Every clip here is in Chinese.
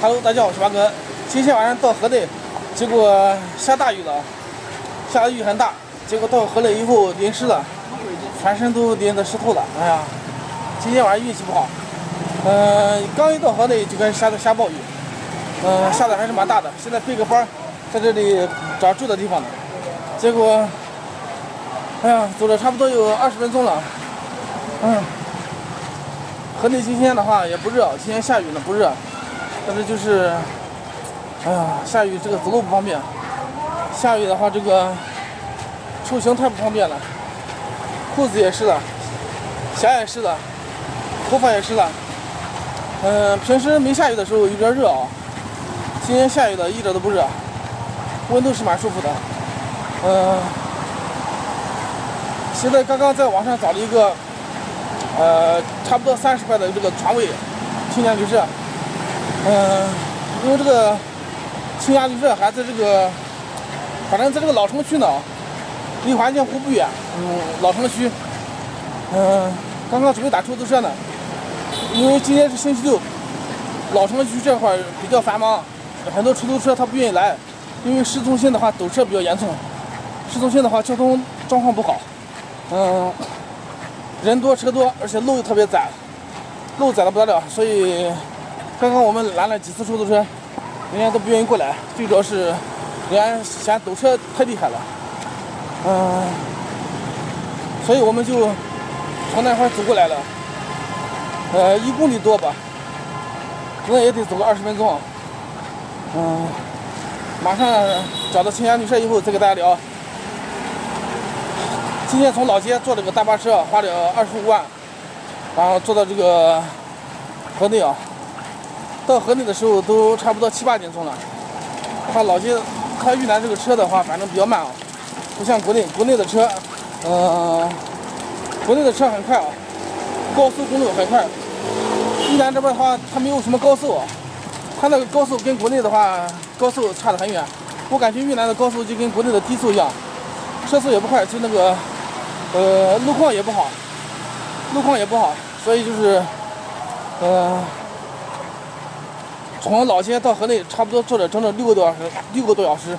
Hello， 大家好，我是八哥。今天晚上到河内，结果下大雨了，下的雨很大，结果到河内以后淋湿了，全身都淋得湿透了。哎呀，今天晚上运气不好。刚一到河内就开始下暴雨，下的还是蛮大的。现在背个包，在这里找住的地方呢。结果，哎呀，走了差不多有20分钟了。河内今天的话也不热，今天下雨呢不热。但是就是，哎呀，下雨这个走路不方便，下雨的话这个出行太不方便了，裤子也湿了，鞋也湿了，头发也湿了。平时没下雨的时候有点热啊，今天下雨了一点都不热，温度是蛮舒服的。现在刚刚在网上找了一个，差不多30块的这个床位，青年旅社。因为这个青年旅社还在这个，反正在这个老城区呢，离环境湖不远。老城区。刚刚准备打出租车呢，因为今天是星期六，老城区这块比较繁忙，很多出租车他不愿意来，因为市中心的话堵车比较严重，市中心的话交通状况不好，人多车多，而且路又特别窄，路窄的不得了，所以。刚刚我们拦了几次出租车，人家都不愿意过来，最主要是人家嫌堵车太厉害了。所以我们就从那块走过来了。1公里多吧，可能也得走个20分钟。马上找到青年旅社以后再给大家聊。今天从老街坐了个大巴车，花了25万，然后坐到这个河内啊。到河内的时候都差不多7、8点钟了。他老街开豫南这个车的话，反正比较慢啊，不像国内的车，国内的车很快啊，高速公路很快。豫南这边的话，它没有什么高速啊，它那个高速跟国内的话，高速差得很远。我感觉豫南的高速就跟国内的低速一样，车速也不快，就那个，路况也不好，所以就是，从老街到河内差不多坐了整整6个多小时，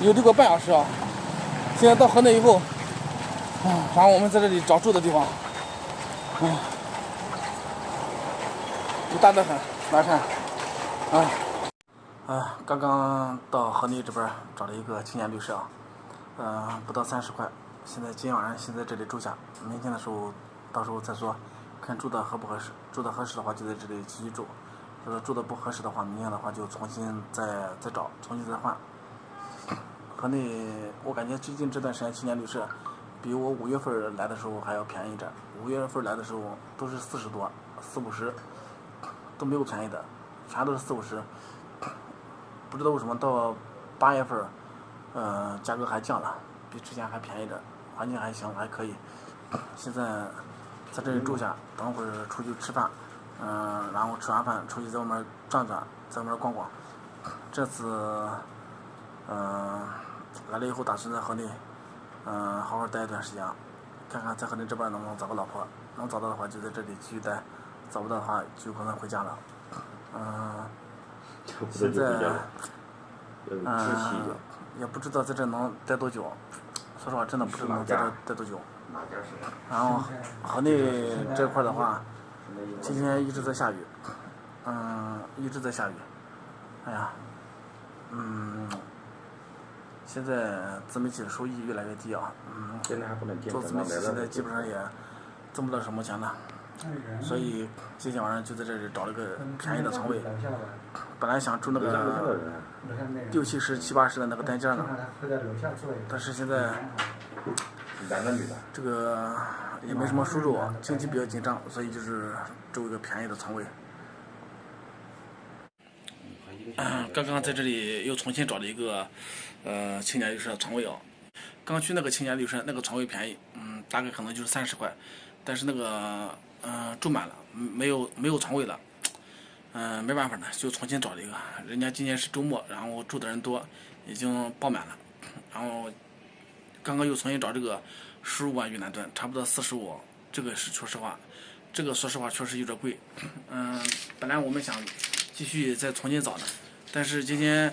有6个半小时啊。现在到河内以后，然后我们在这里找住的地方，雨大得很，来看，刚刚到河内这边找了一个青年旅社啊，不到30块。今天晚上先在这里住下，明天的时候到时候再说，看住的合不合适。住的合适的话就在这里继续住。如果住的不合适的话，明天的话就重新再找，重新再换。河内，我感觉最近这段时间青年旅社比我5月份来的时候还要便宜一点。5月份来的时候都是40多、40、50，都没有便宜的，全都是40、50。不知道为什么到8月份，价格还降了，比之前还便宜点，环境还行，还可以。现在在这里住下，等会儿出去吃饭。然后吃完饭出去在外面转转，在外面逛逛。这次，来了以后打算在河内，好好待一段时间，看看在河内这边能不能找个老婆，能找到的话就在这里继续待，找不到的话就可能回家了。现在，也不知道在这能待多久，说实话真的不知道能在这待多久。然后河内这块的话。今天一直在下雨，哎呀，现在自媒体的收益越来越低啊，做自媒体现在基本上也挣不到什么钱了，所以今天晚上就在这里找了个便宜的床位，本来想住那个6、70、7、80的那个单间呢，但是现在这个。也没什么收入，经济比较紧张，所以就是住一个便宜的床位。刚刚在这里又重新找了一个青年旅社的床位啊。刚去那个青年旅社，那个床位便宜，大概可能就是30块，但是那个住满了，没有床位了，没办法呢，就重新找了一个。人家今天是周末，然后住的人多，已经爆满了，然后刚刚又重新找这个。15万越南盾，差不多45，这个是说实话，确实有点贵。本来我们想继续再重新找的。但是今天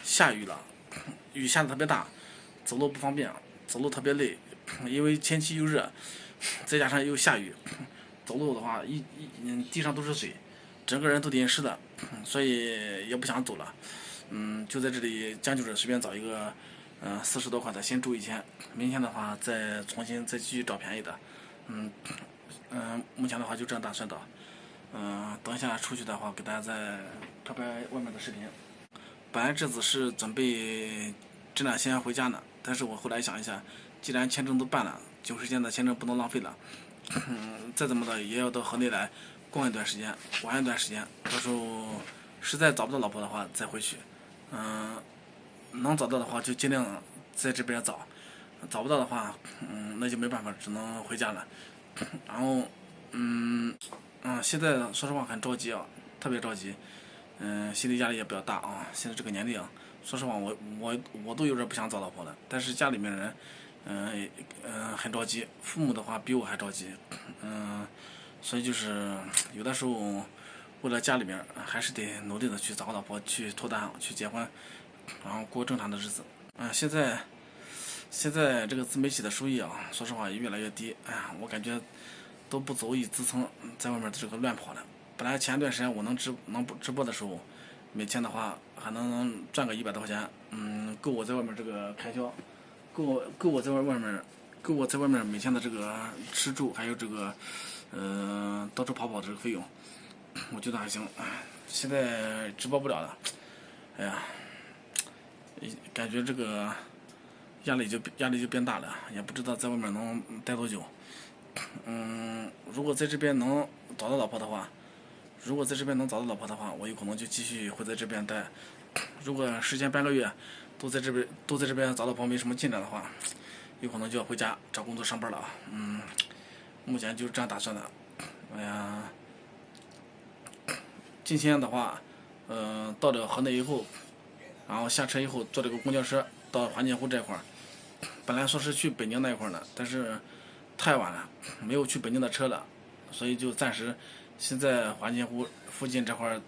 下雨了，雨下的特别大，走路不方便，走路特别累，因为天气又热，再加上又下雨，走路的话地上都是水，整个人都淋湿的，所以也不想走了。就在这里将就着随便找一个40多块的先住一天，明天的话再继续找便宜的。目前的话就这样打算的。等一下出去的话给大家再拍拍外面的视频。本来这次是准备这两天回家呢，但是我后来想一下，既然签证都办了，90天的签证不能浪费了，再怎么的也要到河内来逛一段时间，玩一段时间，到时候实在找不到老婆的话再回去。能找到的话就尽量在这边找，找不到的话，那就没办法，只能回家了。然后，现在说实话很着急啊，特别着急，心理压力也比较大啊。现在这个年龄啊，说实话我都有点不想找老婆了，但是家里面人，很着急，父母的话比我还着急，所以就是有的时候为了家里面还是得努力的去找个老婆，去脱单，去结婚，然后过正常的日子。现在这个自媒体的收益啊，说实话也越来越低。我感觉都不足以支撑在外面这个乱跑了。本来前一段时间我能直播的时候，每天的话还能赚个100多块钱，够我在外面这个开销，够我在外面每天的这个吃住，还有这个到处跑这个费用，我觉得还行。现在直播不了了，感觉这个压力就变大了，也不知道在外面能待多久。如果在这边能找到老婆的话，我有可能就继续会在这边待。如果时间半个月都在这边找老婆没什么进展的话，有可能就要回家找工作上班了啊。目前就是这样打算的。今天的话，到了河内以后，然后下车以后坐这个公交车到环建湖这块儿。本来说是去北京那一块儿呢，但是太晚了，没有去北京的车了，所以就暂时先在环建湖附近这块儿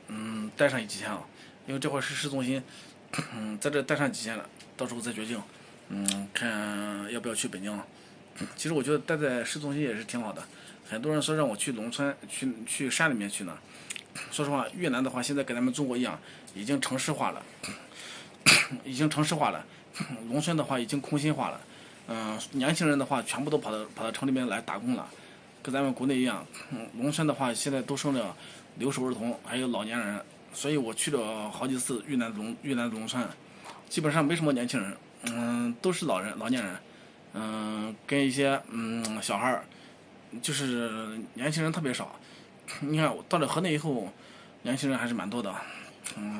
待上几天啊，因为这块是市中心，在这待上几天了，到时候再决定，看要不要去北京。其实我觉得待在市中心也是挺好的，很多人说让我去农村去山里面去呢。说实话，越南的话现在跟咱们中国一样，已经城市化了，农村的话已经空心化了。年轻人的话全部都跑到城里面来打工了，跟咱们国内一样。农村的话现在都生了留守儿童，还有老年人，所以我去了好几次越南的农村，基本上没什么年轻人，都是老年人，跟一些小孩儿，就是年轻人特别少。你看到了河内以后，年轻人还是蛮多的，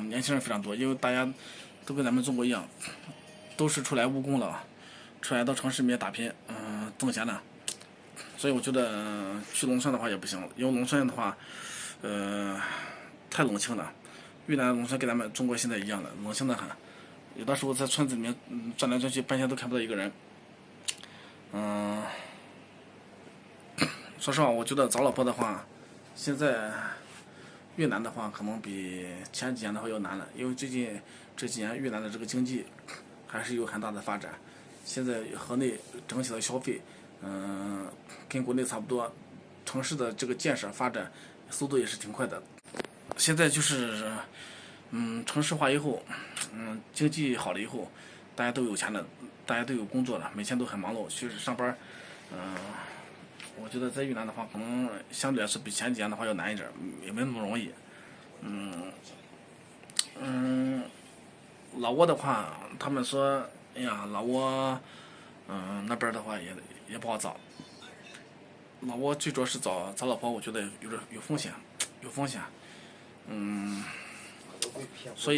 年轻人非常多，因为大家都跟咱们中国一样，都是出来务工了，出来到城市里面打拼，挣钱了。所以我觉得去农村的话也不行，因为农村的话，太冷清了。越南农村跟咱们中国现在一样的，冷清的很。有的时候在村子里面转来转去，半天都看不到一个人。说实话，我觉得找老婆的话，现在越南的话可能比前几年的话要难了，因为最近这几年越南的这个经济还是有很大的发展。现在河内整体的消费，跟国内差不多，城市的这个建设发展速度也是挺快的。现在就是，城市化以后，经济好了以后，大家都有钱了，大家都有工作了，每天都很忙碌去上班，我觉得在越南的话，可能相对来说比前几年的话要难一点，也没那么容易。老挝的话，他们说，哎呀，老挝，那边的话也不好找。老挝最主要是找老婆，我觉得有风险，所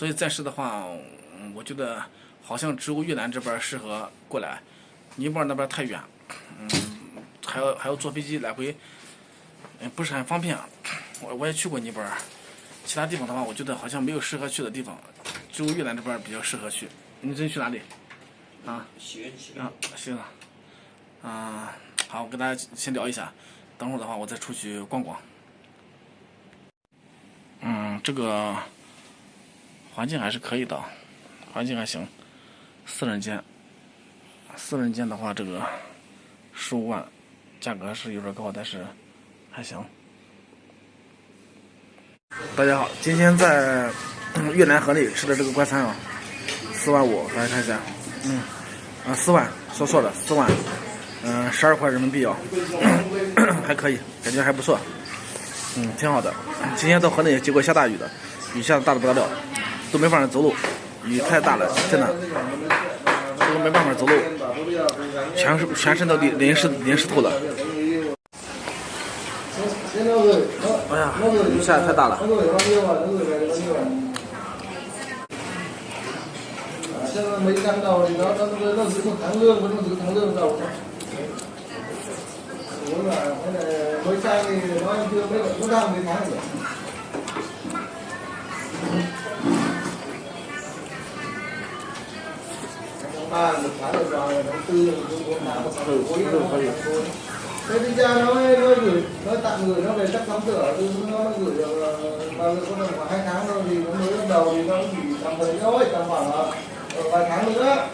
以暂时的话，我觉得好像只有越南这边适合过来，尼泊尔那边太远，还要坐飞机来回，不是很方便。我也去过尼泊尔，其他地方的话，我觉得好像没有适合去的地方，只有越南这边比较适合去。你这去哪里？行。好，我跟大家先聊一下，等会儿的话我再出去逛逛。这个环境还是可以的，环境还行。4人间的话，这个15万，价格是有点高，但是还行。大家好，今天在越南河内吃的这个快餐啊，4万5，大家看一下，4万，说错了，4万，12块人民币啊，还可以，感觉还不错，挺好的。今天到河内结果下大雨的，雨下的大的不得了，都没法走路，雨太大了，真的，都没办法走路，全身都淋湿透了。哎呀，雨下的太大了。Mấy năm đầu thì nó giữ một tháng lương, vẫn giữ tháng lương đầu thôi. Đúng là mới sang thì nó chưa biết là nó ra mấy tháng rồi. Tháng 3 1 tháng rồi, tháng 4 4 tháng 1 tháng cuối rồi. Thế thì ra nó gửi, nó tặng gửi nó về chắc đóng cửa, nó gửi được bao nhiêu có khoảng 2 tháng thôi thì nó mới bắt đầu thì nó chỉ tầm thời thôi, tầm khoảng vài tháng nữa.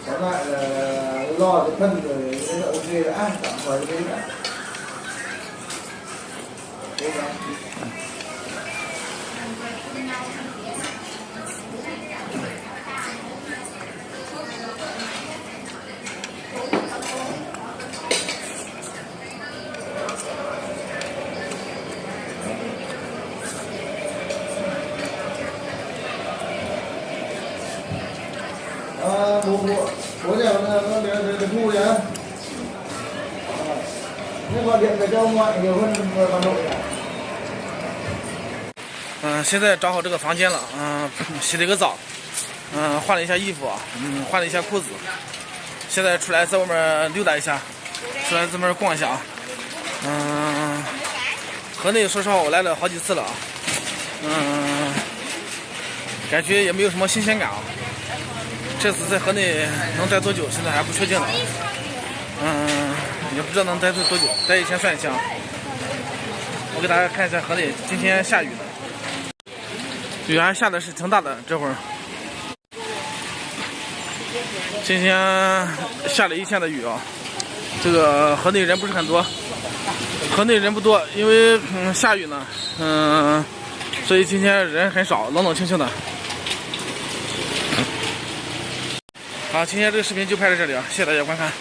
Tóm lại là lo cái thân rồi cái nợ kia đã tạm thời cái đã. Bố nhà nó thu đấy á. Nhưng gọi điện về cho ông ngoại nhiều hơn Hà Nội à? 现在找好这个房间了，洗了个澡，换了一下衣服，换了一下裤子，现在出来在外面溜达一下，出来在外面逛一下啊，河内说实话我来了好几次了啊，感觉也没有什么新鲜感啊。这次在河内能待多久，现在还不确定呢。也不知道能待多久，待一天算一天。我给大家看一下河内，今天下雨的，雨还下的是挺大的，这会儿。今天下了一天的雨啊，这个河内人不是很多，河内人不多，因为下雨呢，所以今天人很少，冷冷清清的。好，今天这个视频就拍到这里啊，谢谢大家观看。